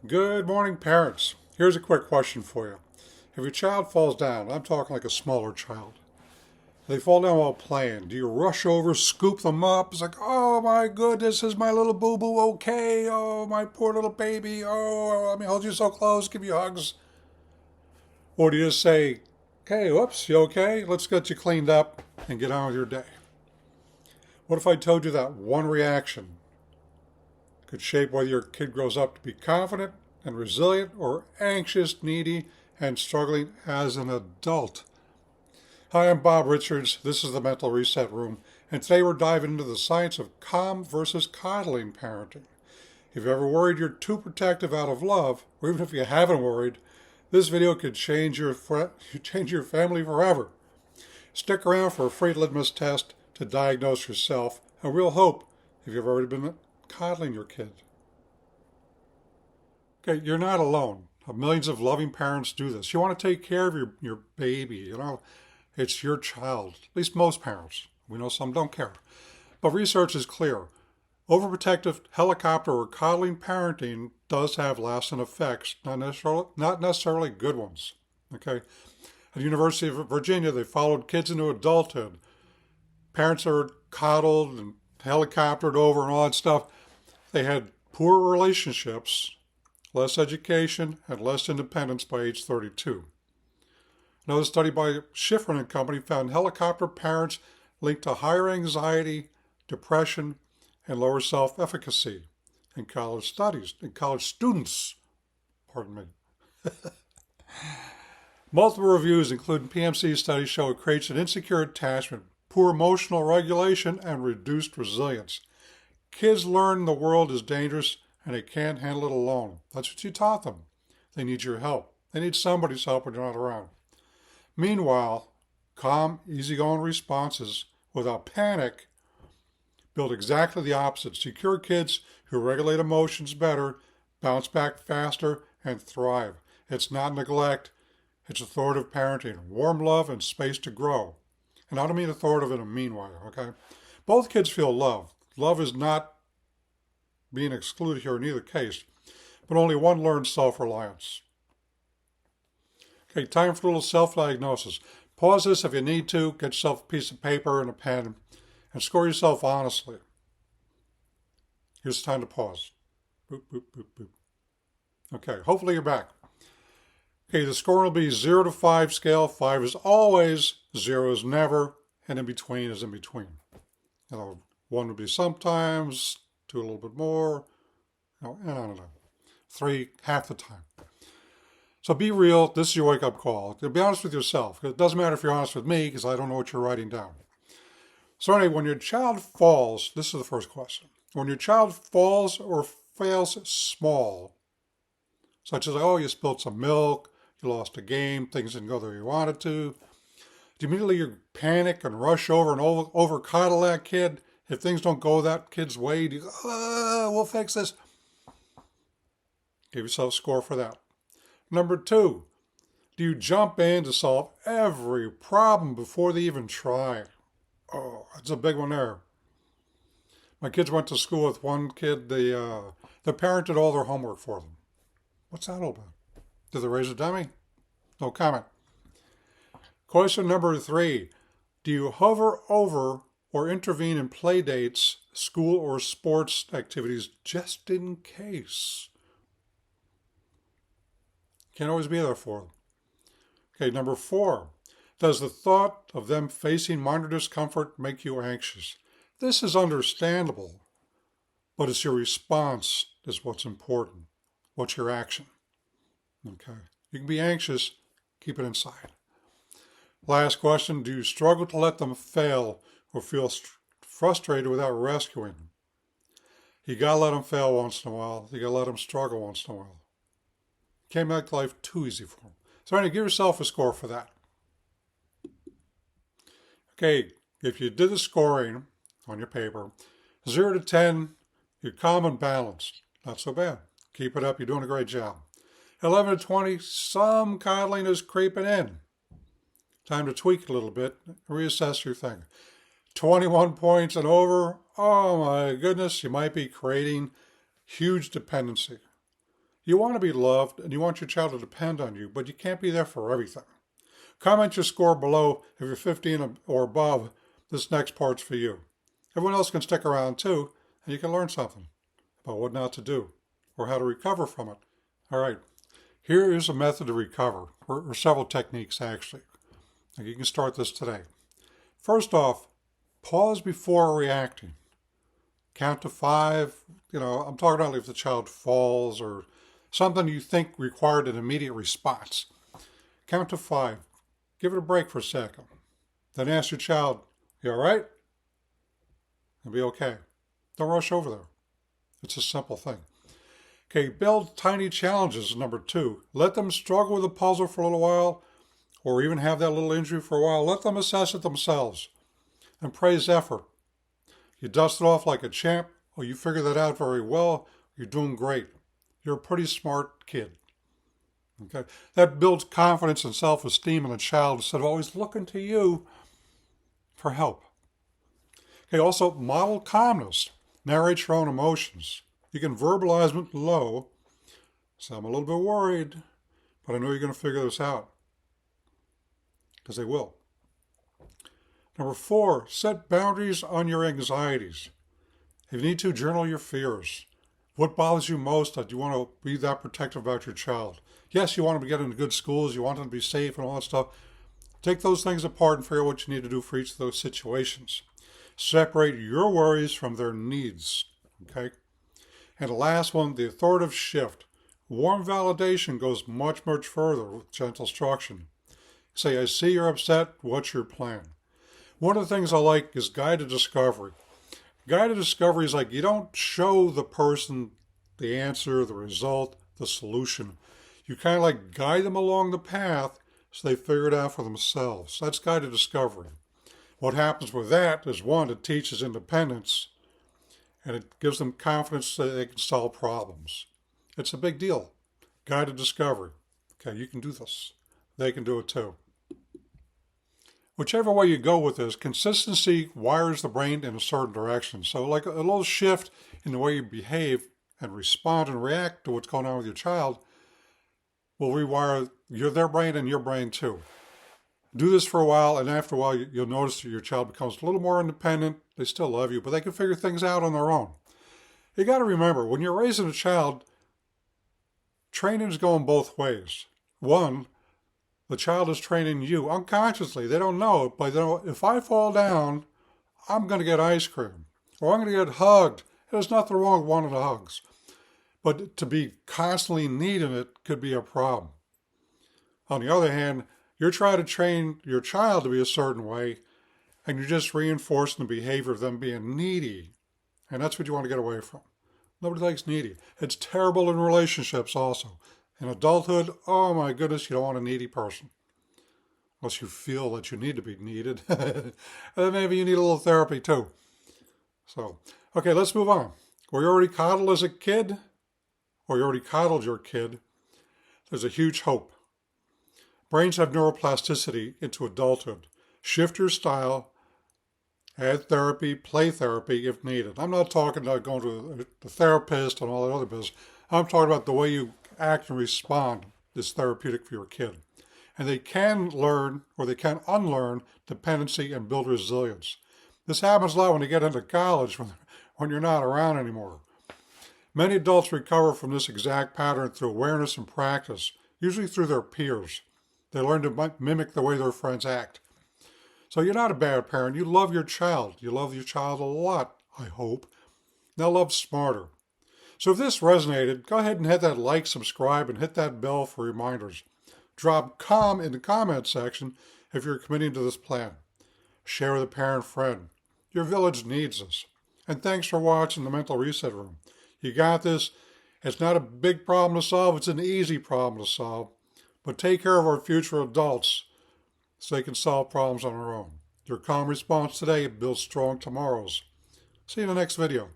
Good morning, parents. Here's a quick question for you. If your child falls down, I'm talking like a smaller child, they fall down while playing, do you rush over, scoop them up? It's like, oh my goodness, is my little boo boo okay? Oh, my poor little baby. Oh, let me hold you so close, give you hugs. Or do you just say, okay, whoops, you okay? Let's get you cleaned up and get on with your day. What if I told you that one reaction could shape whether your kid grows up to be confident and resilient or anxious, needy, and struggling as an adult? Hi, I'm Bob Richards. This is the Mental Reset Room, and today we're diving into the science of calm versus coddling parenting. If you ever worried you're too protective out of love, or even if you haven't worried, this video could change your family forever. Stick around for a free litmus test to diagnose yourself, and we'll hope if you've already been coddling your kid. Okay, you're not alone. Millions of loving parents do this. You want to take care of your baby, it's your child. At least most parents. We know some don't care. But research is clear. Overprotective helicopter or coddling parenting does have lasting effects, not necessarily good ones. Okay? At the University of Virginia, they followed kids into adulthood. Parents are coddled and helicoptered over and all that stuff. They had poor relationships, less education, and less independence by age 32. Another study by Schifrin and Company found helicopter parents linked to higher anxiety, depression, and lower self-efficacy in college students. Pardon me. Multiple reviews, including PMC studies, show it creates an insecure attachment, poor emotional regulation, and reduced resilience. Kids learn the world is dangerous and they can't handle it alone. That's what you taught them. They need your help. They need somebody's help when you're not around. Meanwhile, calm, easygoing responses without panic build exactly the opposite. Secure kids who regulate emotions better, bounce back faster, and thrive. It's not neglect, it's authoritative parenting, warm love, and space to grow. And I don't mean authoritative in a mean way, okay? Both kids feel love. Love is not being excluded here in either case, but only one learns self-reliance. Okay, time for a little self-diagnosis. Pause this if you need to. Get yourself a piece of paper and a pen and score yourself honestly. Here's the time to pause. Boop, boop, boop, boop. Okay, hopefully you're back. Okay, the score will be 0 to 5 scale. 5 is always, 0 is never, and in between is in between. 1 would be sometimes, 2 a little bit more, and on and on. 3 half the time. So be real. This is your wake-up call. Be honest with yourself. It doesn't matter if you're honest with me because I don't know what you're writing down. So anyway, when your child falls, this is the first question. When your child falls or fails small, such as, oh, you spilled some milk, you lost a game, things didn't go the way you wanted to, do immediately you panic and rush over and over coddle that kid? If things don't go that kid's way, do you go, we'll fix this? Give yourself a score for that. Number 2, do you jump in to solve every problem before they even try? Oh, that's a big one there. My kids went to school with one kid, the parent did all their homework for them. What's that all about? Did they raise a dummy? No comment. Question number 3, do you hover over or intervene in play dates, school or sports activities just in case? Can't always be there for them. Okay, number 4. Does the thought of them facing minor discomfort make you anxious? This is understandable, but it's your response is what's important. What's your action? Okay, you can be anxious, keep it inside. Last question, do you struggle to let them fail or feel frustrated without rescuing them? You gotta let them fail once in a while. You gotta let them struggle once in a while. Can't make life too easy for them. So anyway, give yourself a score for that. Okay, if you did the scoring on your paper, 0 to 10, you're calm and balanced. Not so bad. Keep it up. You're doing a great job. 11 to 20, some coddling is creeping in. Time to tweak a little bit, reassess your thing. 21 points and over, oh my goodness, you might be creating huge dependency. You want to be loved and you want your child to depend on you, but you can't be there for everything. Comment your score below if you're 15 or above. This next part's for you. Everyone else can stick around too, and you can learn something about what not to do or how to recover from it. All right, here is a method to recover, or several techniques actually. You can start this today. First off, pause before reacting. Count to 5. I'm talking about if the child falls or something you think required an immediate response. Count to 5. Give it a break for a second. Then ask your child, you all right? And be okay. Don't rush over there. It's a simple thing. Okay, build tiny challenges, number 2. Let them struggle with the puzzle for a little while, or even have that little injury for a while. Let them assess it themselves and praise effort. You dust it off like a champ, or you figure that out very well, you're doing great. You're a pretty smart kid. Okay, that builds confidence and self-esteem in a child instead of always looking to you for help. Okay, also model calmness. Narrate your own emotions. You can verbalize them low. So I'm a little bit worried, but I know you're going to figure this out. Because they will. Number 4, set boundaries on your anxieties. If you need to, journal your fears. What bothers you most? Do you want to be that protective about your child? Yes, you want them to get into good schools. You want them to be safe and all that stuff. Take those things apart and figure out what you need to do for each of those situations. Separate your worries from their needs. Okay? And the last one, the authoritative shift. Warm validation goes much, much further with gentle instruction. Say, I see you're upset. What's your plan? One of the things I like is guided discovery. Guided discovery is like you don't show the person the answer, the result, the solution. You kind of like guide them along the path so they figure it out for themselves. That's guided discovery. What happens with that is, one, it teaches independence and it gives them confidence that they can solve problems. It's a big deal. Guided discovery. Okay, you can do this. They can do it too. Whichever way you go with this, consistency wires the brain in a certain direction. So like a little shift in the way you behave and respond and react to what's going on with your child will rewire their brain and your brain too. Do this for a while, and after a while you'll notice that your child becomes a little more independent. They still love you, but they can figure things out on their own. You got to remember, when you're raising a child, training is going both ways. One, the child is training you unconsciously. They don't know it, but they know, if I fall down, I'm going to get ice cream, or I'm going to get hugged. There's nothing wrong with wanting the hugs. But to be constantly needing it could be a problem. On the other hand, you're trying to train your child to be a certain way, and you're just reinforcing the behavior of them being needy. And that's what you want to get away from. Nobody likes needy. It's terrible in relationships also. In adulthood, oh my goodness, you don't want a needy person. Unless you feel that you need to be needed. And then maybe you need a little therapy too. So, okay, let's move on. Were you already coddled as a kid? Or you already coddled your kid? There's a huge hope. Brains have neuroplasticity into adulthood. Shift your style. Add therapy, play therapy if needed. I'm not talking about going to the therapist and all that other business. I'm talking about the way you act and respond is therapeutic for your kid. And they can learn, or they can unlearn, dependency and build resilience. This happens a lot when they get into college, when you're not around anymore. Many adults recover from this exact pattern through awareness and practice, usually through their peers. They learn to mimic the way their friends act. So you're not a bad parent. You love your child. You love your child a lot, I hope. Now love smarter. So if this resonated, go ahead and hit that like, subscribe, and hit that bell for reminders. Drop COM in the comment section if you're committing to this plan. Share with a parent friend. Your village needs this. And thanks for watching the Mental Reset Room. You got this. It's not a big problem to solve. It's an easy problem to solve. But take care of our future adults so they can solve problems on their own. Your calm response today builds strong tomorrows. See you in the next video.